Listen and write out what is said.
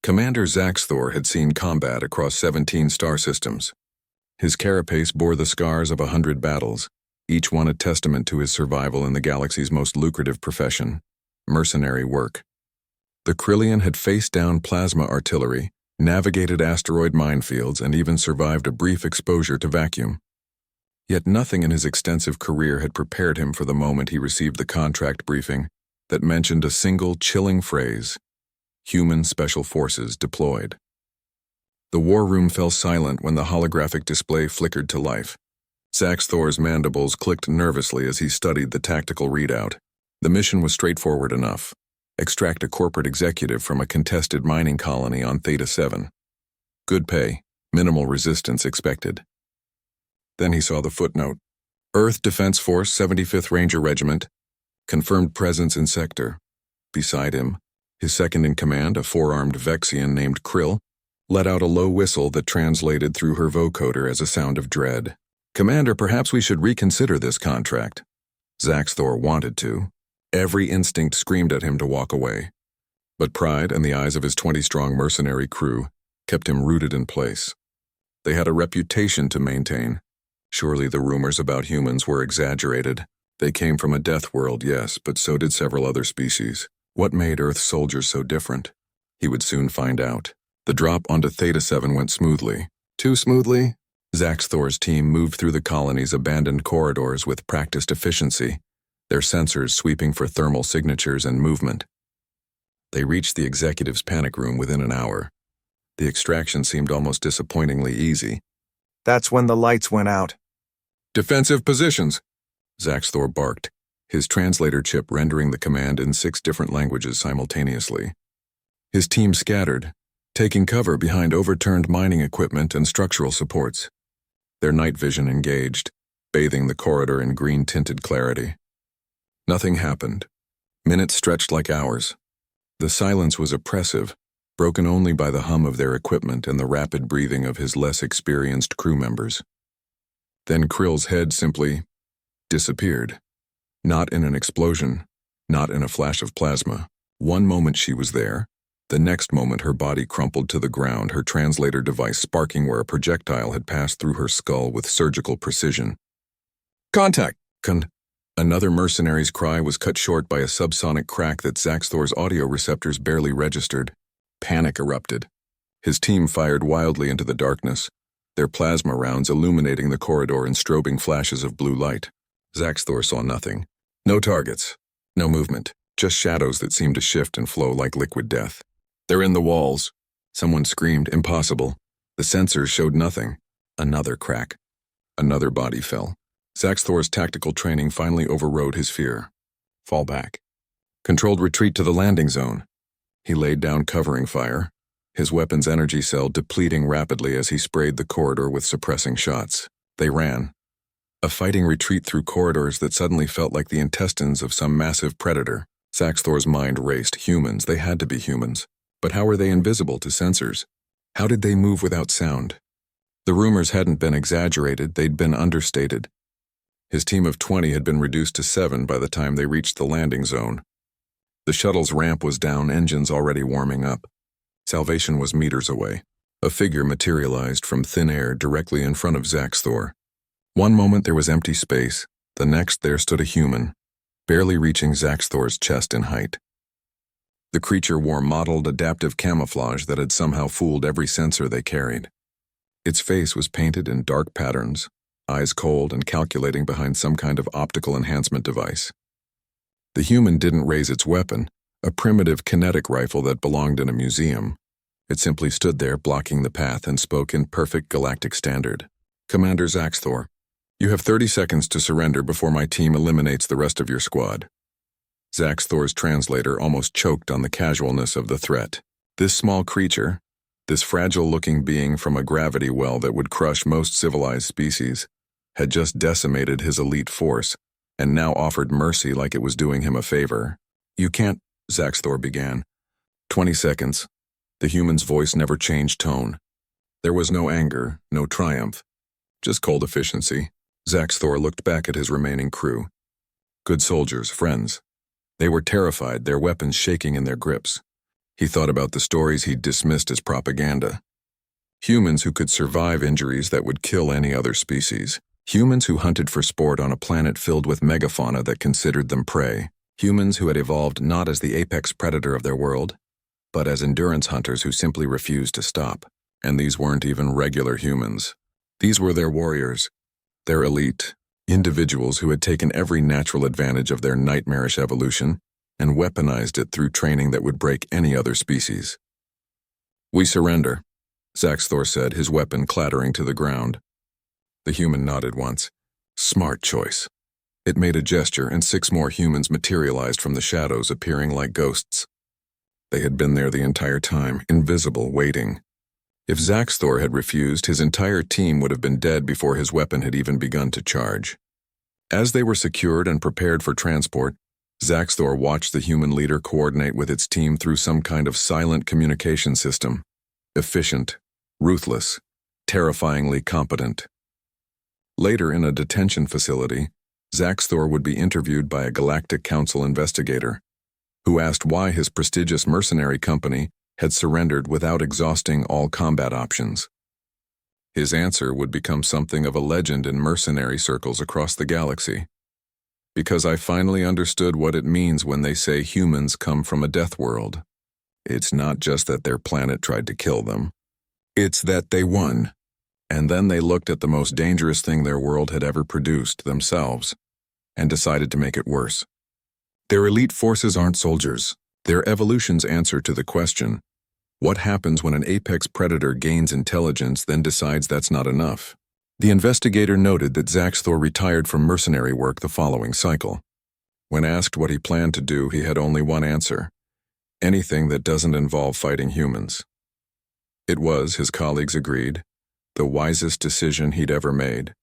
Commander Zaxthor had seen combat across 17 star systems. His carapace bore the scars of 100 battles, each one a testament to his survival in the galaxy's most lucrative profession, mercenary work. The Krillian had faced down plasma artillery, navigated asteroid minefields, and even survived a brief exposure to vacuum. Yet nothing in his extensive career had prepared him for the moment he received the contract briefing that mentioned a single chilling phrase: Human Special Forces deployed. The war room fell silent when the holographic display flickered to life. Zaxthor's mandibles clicked nervously as he studied the tactical readout. The mission was straightforward enough: extract a corporate executive from a contested mining colony on Theta 7. Good pay, minimal resistance expected. Then he saw the footnote: Earth Defense Force 75th Ranger Regiment, confirmed presence in sector. Beside him, his second-in-command, a four-armed Vexian named Krill, let out a low whistle that translated through her vocoder as a sound of dread. "Commander, perhaps we should reconsider this contract." Zaxthor wanted to. Every instinct screamed at him to walk away. But pride and the eyes of his 20-strong mercenary crew kept him rooted in place. They had a reputation to maintain. Surely the rumors about humans were exaggerated. They came from a death world, yes, but so did several other species. What made Earth soldiers so different? He would soon find out. The drop onto Theta 7 went smoothly. Too smoothly? Zaxthor's team moved through the colony's abandoned corridors with practiced efficiency, their sensors sweeping for thermal signatures and movement. They reached the executive's panic room within an hour. The extraction seemed almost disappointingly easy. That's when the lights went out. "Defensive positions," Zaxthor barked, his translator chip rendering the command in 6 different languages simultaneously. His team scattered, taking cover behind overturned mining equipment and structural supports. Their night vision engaged, bathing the corridor in green-tinted clarity. Nothing happened. Minutes stretched like hours. The silence was oppressive, broken only by the hum of their equipment and the rapid breathing of his less experienced crew members. Then Krill's head simply disappeared. Not in an explosion, not in a flash of plasma. One moment she was there, the next moment her body crumpled to the ground, her translator device sparking where a projectile had passed through her skull with surgical precision. "Contact!" Another mercenary's cry was cut short by a subsonic crack that Zaxthor's audio receptors barely registered. Panic erupted. His team fired wildly into the darkness, their plasma rounds illuminating the corridor in strobing flashes of blue light. Zaxthor saw nothing. No targets, no movement, just shadows that seemed to shift and flow like liquid death. "They're in the walls," someone screamed. Impossible. The sensors showed nothing. Another crack. Another body fell. Zaxthor's tactical training finally overrode his fear. Fall back. Controlled retreat to the landing zone. He laid down covering fire, his weapon's energy cell depleting rapidly as he sprayed the corridor with suppressing shots. They ran. A fighting retreat through corridors that suddenly felt like the intestines of some massive predator. Zaxthor's mind raced. Humans, they had to be humans. But how were they invisible to sensors? How did they move without sound? The rumors hadn't been exaggerated, they'd been understated. His team of 20 had been reduced to 7 by the time they reached the landing zone. The shuttle's ramp was down, engines already warming up. Salvation was meters away. A figure materialized from thin air directly in front of Zaxthor. One moment there was empty space, the next there stood a human, barely reaching Zaxthor's chest in height. The creature wore mottled adaptive camouflage that had somehow fooled every sensor they carried. Its face was painted in dark patterns, eyes cold and calculating behind some kind of optical enhancement device. The human didn't raise its weapon, a primitive kinetic rifle that belonged in a museum. It simply stood there blocking the path and spoke in perfect galactic standard. "Commander Zaxthor, you have 30 seconds to surrender before my team eliminates the rest of your squad." Zaxthor's translator almost choked on the casualness of the threat. This small creature, this fragile-looking being from a gravity well that would crush most civilized species, had just decimated his elite force, and now offered mercy like it was doing him a favor. "You can't," Zaxthor began. 20 seconds. The human's voice never changed tone. There was no anger, no triumph, just cold efficiency. Zaxthor looked back at his remaining crew. Good soldiers, friends. They were terrified, their weapons shaking in their grips. He thought about the stories he'd dismissed as propaganda. Humans who could survive injuries that would kill any other species. Humans who hunted for sport on a planet filled with megafauna that considered them prey. Humans who had evolved not as the apex predator of their world, but as endurance hunters who simply refused to stop. And these weren't even regular humans. These were their warriors, their elite, individuals who had taken every natural advantage of their nightmarish evolution and weaponized it through training that would break any other species. "We surrender," Zaxthor said, his weapon clattering to the ground. The human nodded once. Smart choice. It made a gesture, and 6 more humans materialized from the shadows, appearing like ghosts. They had been there the entire time, invisible, waiting. If Zaxthor had refused, his entire team would have been dead before his weapon had even begun to charge. As they were secured and prepared for transport, Zaxthor watched the human leader coordinate with its team through some kind of silent communication system. Efficient, ruthless, terrifyingly competent. Later, in a detention facility, Zaxthor would be interviewed by a Galactic Council investigator, who asked why his prestigious mercenary company had surrendered without exhausting all combat options. His answer would become something of a legend in mercenary circles across the galaxy. "Because I finally understood what it means when they say humans come from a death world. It's not just that their planet tried to kill them. It's that they won. And then they looked at the most dangerous thing their world had ever produced, themselves, and decided to make it worse. Their elite forces aren't soldiers. They're evolution's answer to the question, what happens when an apex predator gains intelligence, then decides that's not enough?" The investigator noted that Zaxthor retired from mercenary work the following cycle. When asked what he planned to do, he had only one answer: anything that doesn't involve fighting humans. It was, his colleagues agreed, the wisest decision he'd ever made.